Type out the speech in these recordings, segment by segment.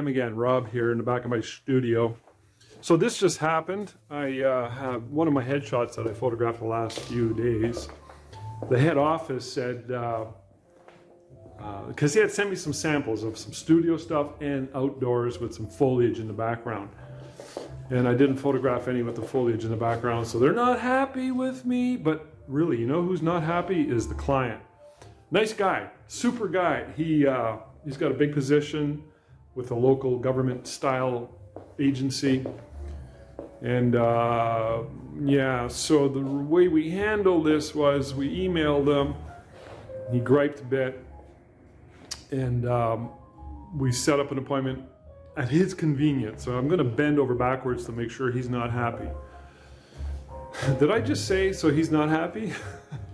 Tim again, Rob here in the back of my studio. So this just happened. I have one of my headshots that I photographed the last few days. The head office said, because he had sent me some samples of some studio stuff and outdoors with some foliage in the background. And I didn't photograph any with the foliage in the background, so they're not happy with me. But really, you know who's not happy is the client. Nice guy, super guy. He's got a big position with a local government style agency. And yeah, so the way we handled this was we emailed him, he griped a bit, and we set up an appointment at his convenience. So I'm gonna bend over backwards to make sure he's not happy. Did I just say so he's not happy?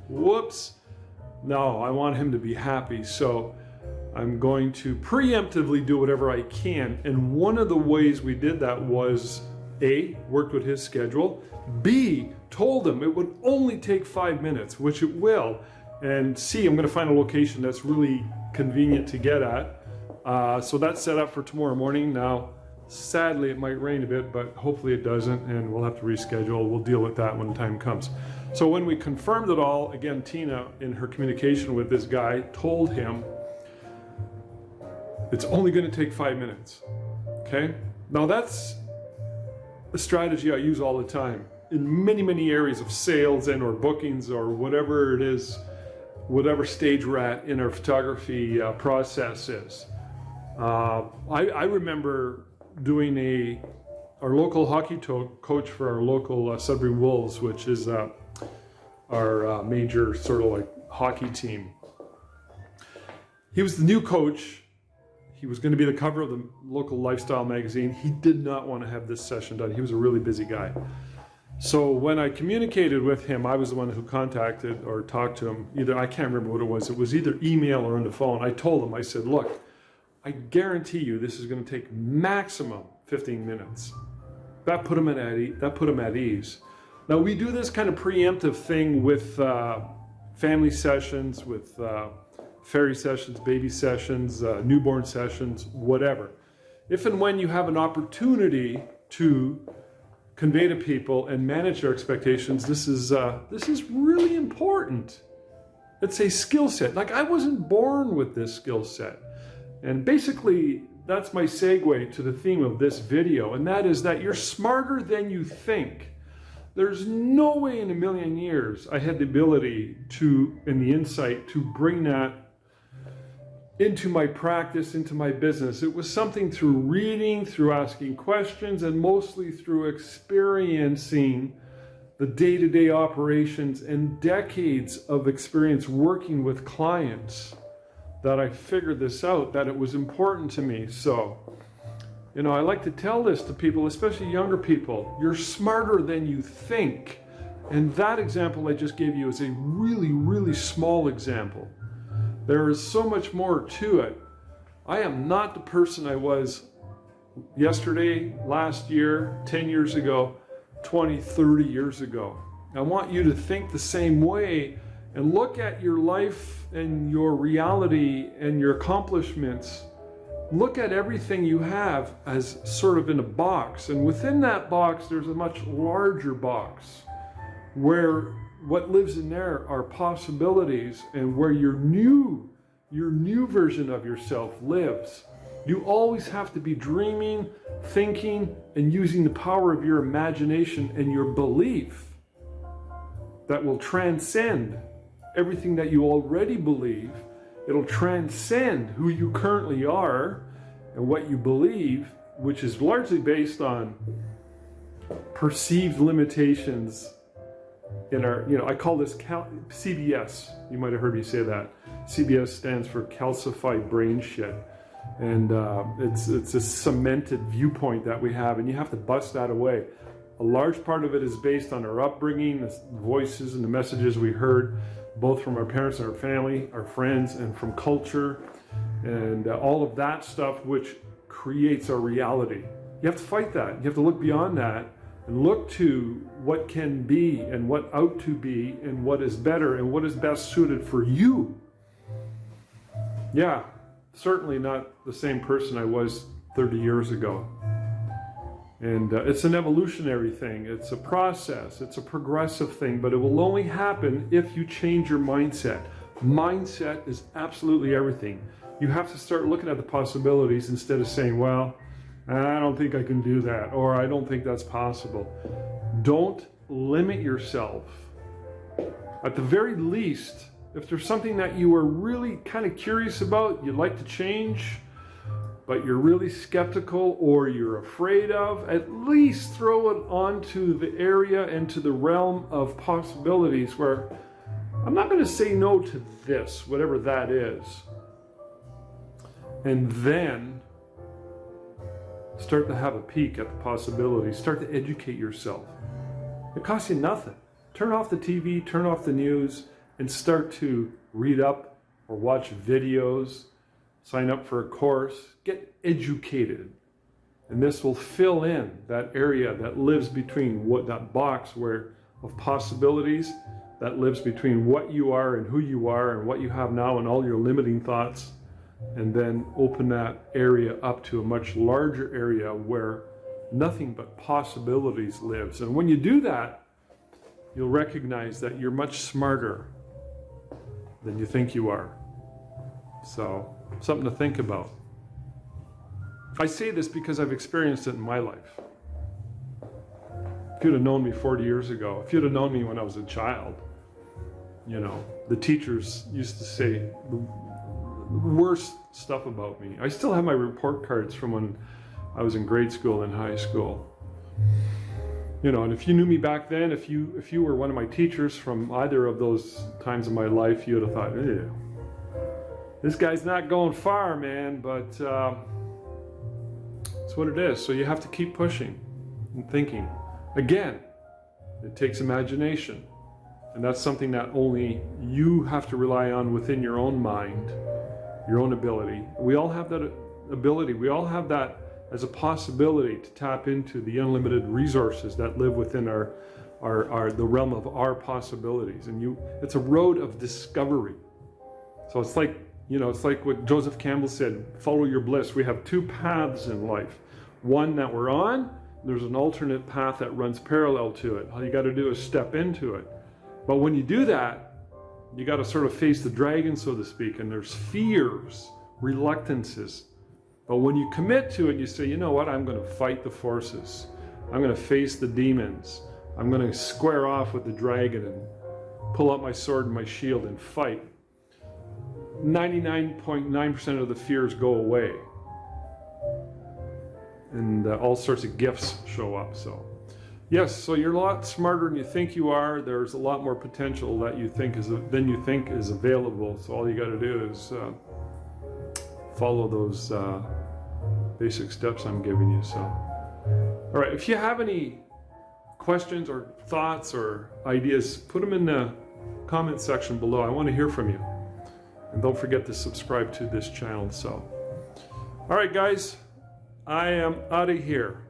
Whoops. No, I want him to be happy. So I'm going to preemptively do whatever I can. And one of the ways we did that was A, worked with his schedule, B, told him it would only take 5 minutes, which it will, and C, I'm going to find a location that's really convenient to get at. So that's set up for tomorrow morning. Now, sadly, it might rain a bit, but hopefully it doesn't, and we'll have to reschedule. We'll deal with that when the time comes. So when we confirmed it all, again, Tina, in her communication with this guy, told him it's only going to take 5 minutes. Okay? Now that's a strategy I use all the time in many, many areas of sales and or bookings or whatever it is, whatever stage we're at in our photography process is. I remember doing our local hockey coach for our local Sudbury Wolves, which is our major sort of like hockey team. He was the new coach. He was going to be the cover of the local lifestyle magazine. He did not want to have this session done. He was a really busy guy. So when I communicated with him, I was the one who contacted or talked to him. I can't remember what it was. It was either email or on the phone. I told him, I said, look, I guarantee you this is going to take maximum 15 minutes. That put him at ease. Now we do this kind of preemptive thing with family sessions, with fairy sessions, baby sessions, newborn sessions, whatever. If and when you have an opportunity to convey to people and manage their expectations, this is really important. It's a skill set. Like I wasn't born with this skill set. And basically, that's my segue to the theme of this video, and that is that you're smarter than you think. There's no way in a million years I had the ability to, and the insight to bring that into my practice, into my business. It was something through reading, through asking questions, and mostly through experiencing the day-to-day operations and decades of experience working with clients that I figured this out, that it was important to me. So, I like to tell this to people, especially younger people. You're smarter than you think. And that example I just gave you is a really, really small example. There is so much more to it. I am not the person I was yesterday, last year, 10 years ago, 20, 30 years ago. I want you to think the same way and look at your life and your reality and your accomplishments. Look at everything you have as sort of in a box. And within that box, there's a much larger box where what lives in there are possibilities and where your new version of yourself lives. You always have to be dreaming, thinking, and using the power of your imagination and your belief that will transcend everything that you already believe. It'll transcend who you currently are and what you believe, which is largely based on perceived limitations in our, I call this CBS. You might have heard me say that. CBS stands for calcified brain shit. And it's a cemented viewpoint that we have, and you have to bust that away. A large part of it is based on our upbringing, the voices and the messages we heard, both from our parents and our family, our friends, and from culture, and all of that stuff which creates our reality. You have to fight that. You have to look beyond that and look to what can be and what ought to be and what is better and what is best suited for you. Yeah, certainly not the same person I was 30 years ago. And it's an evolutionary thing. It's a process. It's a progressive thing, but it will only happen if you change your mindset. Mindset is absolutely everything. You have to start looking at the possibilities instead of saying, well, I don't think I can do that, or I don't think that's possible. Don't limit yourself. At the very least, if there's something that you are really kind of curious about, you'd like to change, but you're really skeptical or you're afraid of, at least throw it onto the area and to the realm of possibilities where I'm not going to say no to this, whatever that is. And then start to have a peek at the possibilities. Start to educate yourself. It costs you nothing. Turn off the TV, turn off the news, and start to read up or watch videos. Sign up for a course. Get educated. And this will fill in that area that lives between that box of possibilities that lives between what you are and who you are and what you have now and all your limiting thoughts, and then open that area up to a much larger area where nothing but possibilities lives. And when you do that, you'll recognize that you're much smarter than you think you are. So, something to think about. I say this because I've experienced it in my life. If you'd have known me 40 years ago, if you'd have known me when I was a child, the teachers used to say the worst stuff about me. I still have my report cards from when I was in grade school and high school. And if you knew me back then, if you were one of my teachers from either of those times of my life, you'd have thought, ew, this guy's not going far, man, but it's what it is. So you have to keep pushing and thinking. Again, it takes imagination. And that's something that only you have to rely on within your own mind, your own ability. We all have that ability. We all have that as a possibility to tap into the unlimited resources that live within the realm of our possibilities. And it's a road of discovery. So it's like what Joseph Campbell said, follow your bliss. We have two paths in life. One that we're on, there's an alternate path that runs parallel to it. All you got to do is step into it. But when you do that, you got to sort of face the dragon, so to speak, and there's fears, reluctances. But when you commit to it, you say, you know what, I'm going to fight the forces. I'm going to face the demons. I'm going to square off with the dragon and pull out my sword and my shield and fight. 99.9% of the fears go away. And all sorts of gifts show up. So, yes, so you're a lot smarter than you think you are. There's a lot more potential than you think is available. So all you got to do is follow those basic steps I'm giving you. So, all right, if you have any questions or thoughts or ideas, put them in the comment section below. I want to hear from you. And don't forget to subscribe to this channel. So, all right, guys, I am out of here.